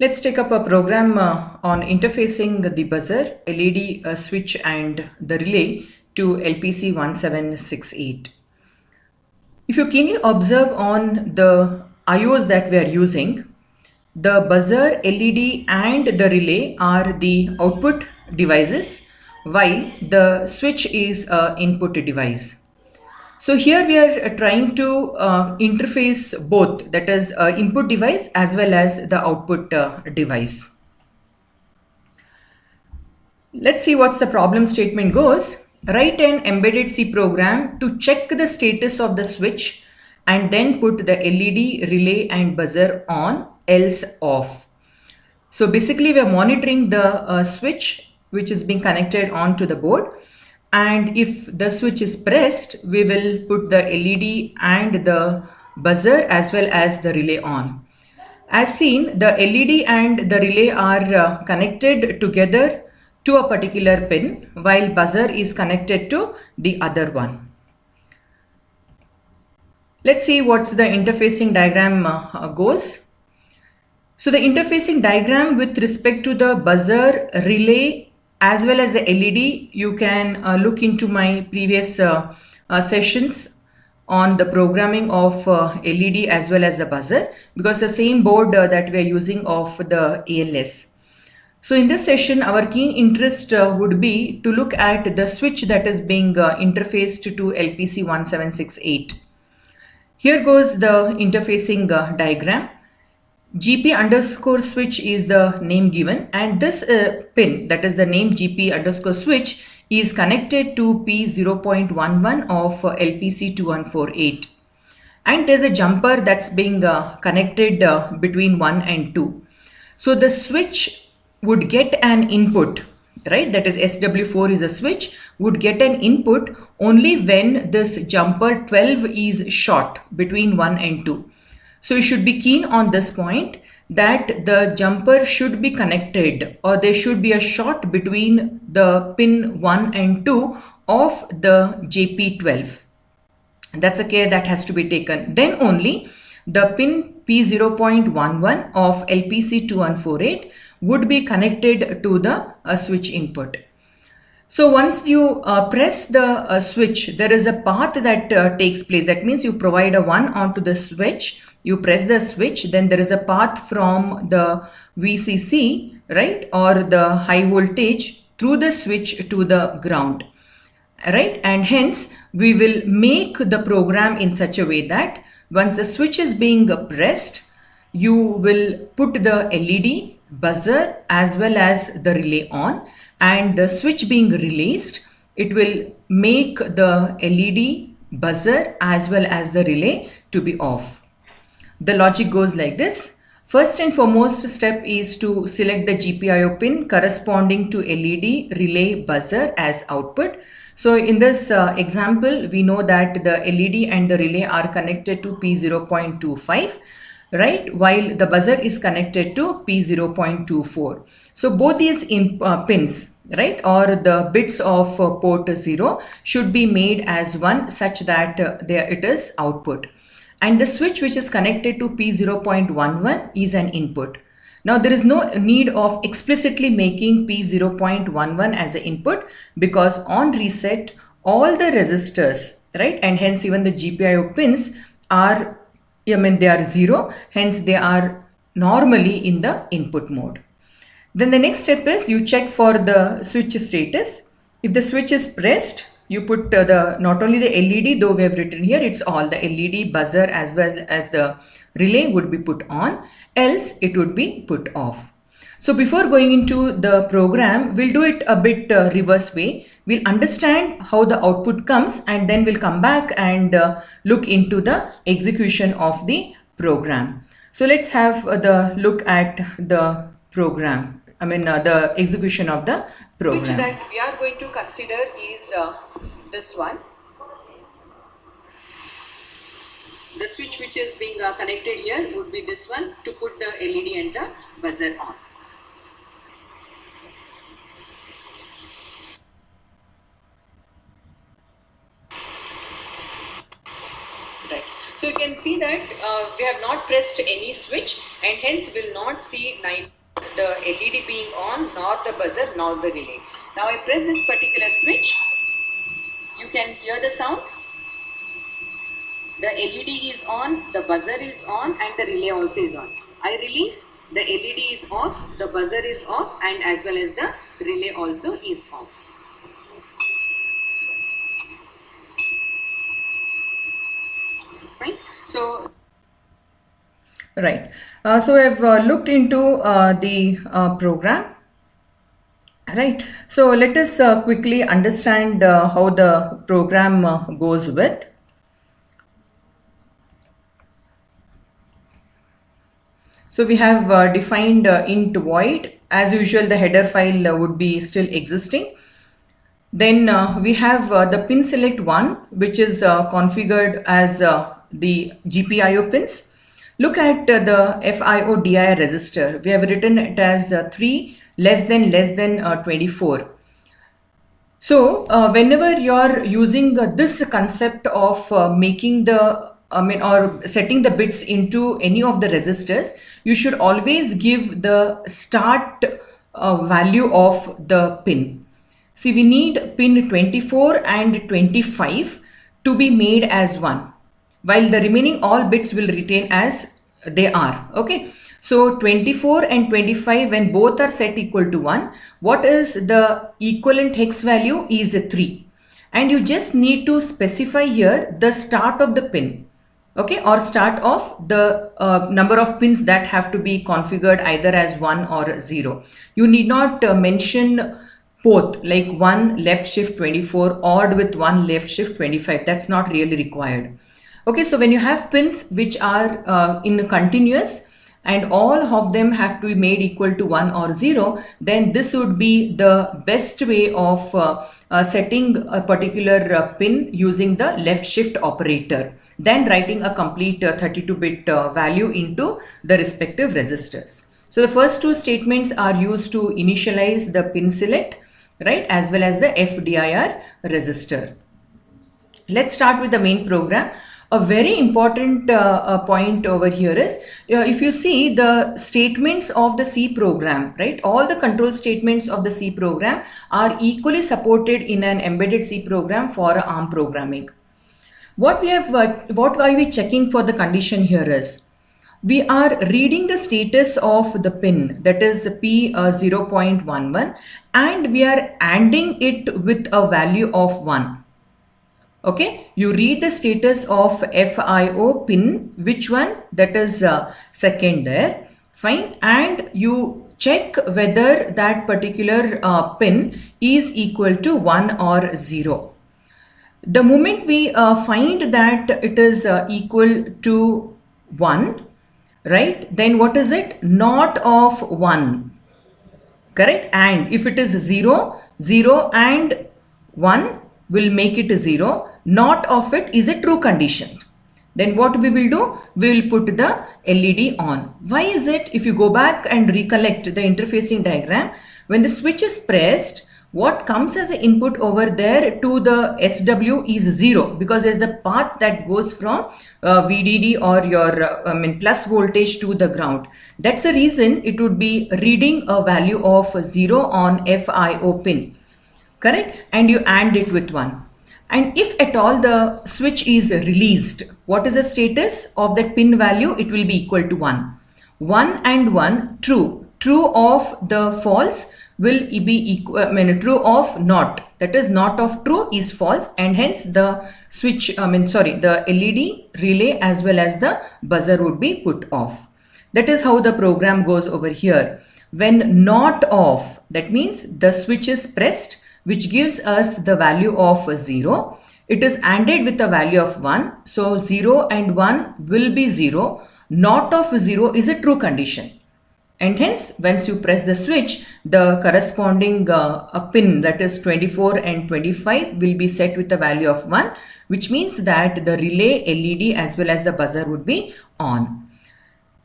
Let's take up a program on interfacing the buzzer, LED switch and the relay to LPC 1768. If you keenly observe on the IOs that we are using, the buzzer, LED and the relay are the output devices while the switch is an input device. So here we are trying to interface both, that is input device as well as the output device. Let's see what's the problem statement goes. Write an embedded C program to check the status of the switch and then put the LED, relay and buzzer on, else off. So basically we are monitoring the switch which is being connected onto the board, and if the switch is pressed we will put the LED and the buzzer as well as the relay on. As seen, the LED and the relay are connected together to a particular pin while buzzer is connected to the other one. Let's see what's the interfacing diagram goes. So the interfacing diagram with respect to the buzzer, relay as well as the LED, you can look into my previous sessions on the programming of LED as well as the buzzer, because the same board that we are using of the ALS. So in this session, our keen interest would be to look at the switch that is being interfaced to LPC 1768. Here goes the interfacing diagram. GP underscore switch is the name given, and this pin, that is the name GP underscore switch, is connected to P0.11 of LPC 2148. And there's a jumper that's being connected between 1 and 2. So the switch would get an input, right? That is SW4 is a switch, would get an input only when this jumper 12 is short between 1 and 2. So you should be keen on this point that the jumper should be connected, or there should be a short between the pin 1 and 2 of the JP12. That's a care that has to be taken. Then only the pin P0.11 of LPC 2148 would be connected to the switch input. So once you press the switch, there is a path that takes place. That means you provide a 1 onto the switch, you press the switch, then there is a path from the VCC, right, or the high voltage through the switch to the ground, right? And hence we will make the program in such a way that once the switch is being pressed, you will put the LED, buzzer as well as the relay on, and the switch being released, it will make the LED, buzzer as well as the relay to be off. The logic goes like this. First and foremost step is to select the GPIO pin corresponding to LED, relay, buzzer as output. So in this example, we know that the LED and the relay are connected to P0.25, right, while the buzzer is connected to P0.24. So both these pins, right, or the bits of port 0 should be made as one such that there it is output. And the switch which is connected to P0.11 is an input. Now there is no need of explicitly making P0.11 as an input, because on reset all the resistors, right, and hence even the GPIO pins are, I mean, they are 0, hence they are normally in the input mode. Then the next step is you check for the switch status. If the switch is pressed, you put not only the LED, though we have written here, it's all the LED, buzzer as well as the relay would be put on, else it would be put off. So before going into the program, we'll do it a bit reverse way. We'll understand how the output comes, and then we'll come back and look into the execution of the program. So let's have the look at the program. I mean the execution of the program. Switch that we are going to consider is this one. The switch which is being connected here would be this one, to put the LED and the buzzer on. Right. So you can see that we have not pressed any switch, and hence will not see neither the LED being on, nor the buzzer, nor the relay. Now I press this particular switch, you can hear the sound. The LED is on, the buzzer is on, and the relay also is on. I release, the LED is off, the buzzer is off, and as well as the relay also is off. Fine. So, right. So I've looked into the program. Right. So let us quickly understand how the program goes with. So we have defined int void. As usual, the header file would be still existing. Then we have the pin select 1, which is configured as the GPIO pins. Look at the FIO DIR register. We have written it as 3 less than 24. So whenever you're using this concept of making the or setting the bits into any of the registers, you should always give the start value of the pin. See, we need pin 24 and 25 to be made as 1, while the remaining all bits will retain as they are. Okay. So 24 and 25, when both are set equal to 1, what is the equivalent hex value is 3. And you just need to specify here the start of the pin. Okay, or start of the number of pins that have to be configured either as 1 or 0. You need not mention both, like 1 left shift 24 odd with 1 left shift 25. That's not really required. Okay, so when you have pins which are in continuous and all of them have to be made equal to 1 or 0, then this would be the best way of setting a particular pin using the left shift operator, then writing a complete 32-bit value into the respective registers. So the first two statements are used to initialize the pin select, right, as well as the FDIR register. Let's start with the main program. A very important point over here is, if you see the statements of the C program, right, all the control statements of the C program are equally supported in an embedded C program for ARM programming. What are we checking for the condition here is, we are reading the status of the pin, that is P0.11, and we are ANDing it with a value of 1. Okay, you read the status of FIO pin, which one? That is second there. Fine. And you check whether that particular pin is equal to 1 or 0. The moment we find that it is equal to 1, right, then what is it? Not of 1. Correct? And if it is 0, 0 and 1 will make it 0. Not of it is a true condition. Then what we will do? We will put the LED on. Why is it? If you go back and recollect the interfacing diagram, when the switch is pressed, what comes as an input over there to the SW is 0, because there is a path that goes from VDD or your plus voltage to the ground. That's the reason it would be reading a value of 0 on FIO pin. Correct? And you AND it with 1. And if at all the switch is released, what is the status of that pin value? It will be equal to 1. 1 and 1 true. True of the false will be equal, true of not. That is, not of true is false, and hence the switch, the LED, relay as well as the buzzer would be put off. That is how the program goes over here. When not off, that means the switch is pressed, which gives us the value of 0. It is ANDed with a value of 1. So 0 and 1 will be 0. Not of 0 is a true condition. And hence, once you press the switch, the corresponding pin, that is 24 and 25, will be set with a value of 1, which means that the relay, LED as well as the buzzer would be on.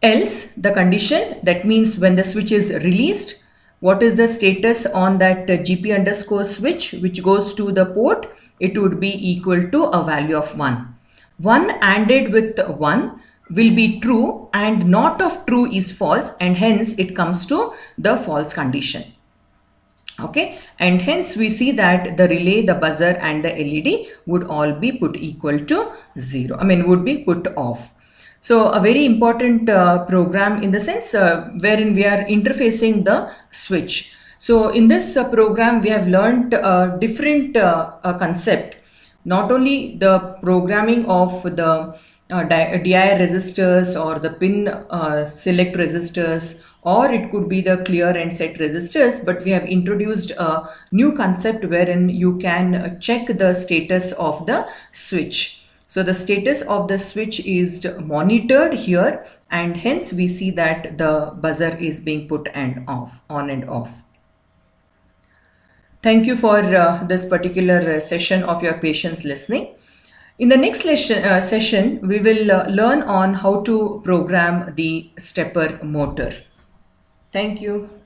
Else, the condition, that means when the switch is released, what is the status on that GP underscore switch which goes to the port? It would be equal to a value of 1. 1 ANDed with 1 will be true and not of true is false, and hence it comes to the false condition. Okay, and hence we see that the relay, the buzzer and the LED would all be put equal to 0. I mean would be put off. So a very important program in the sense wherein we are interfacing the switch. So in this program we have learned different concept, not only the programming of the DI resistors or the pin select resistors, or it could be the clear and set resistors, but we have introduced a new concept wherein you can check the status of the switch. So the status of the switch is monitored here, and hence we see that the buzzer is being put and off, on and off. Thank you for this particular session of your patience listening. In the next session, we will learn on how to program the stepper motor. Thank you.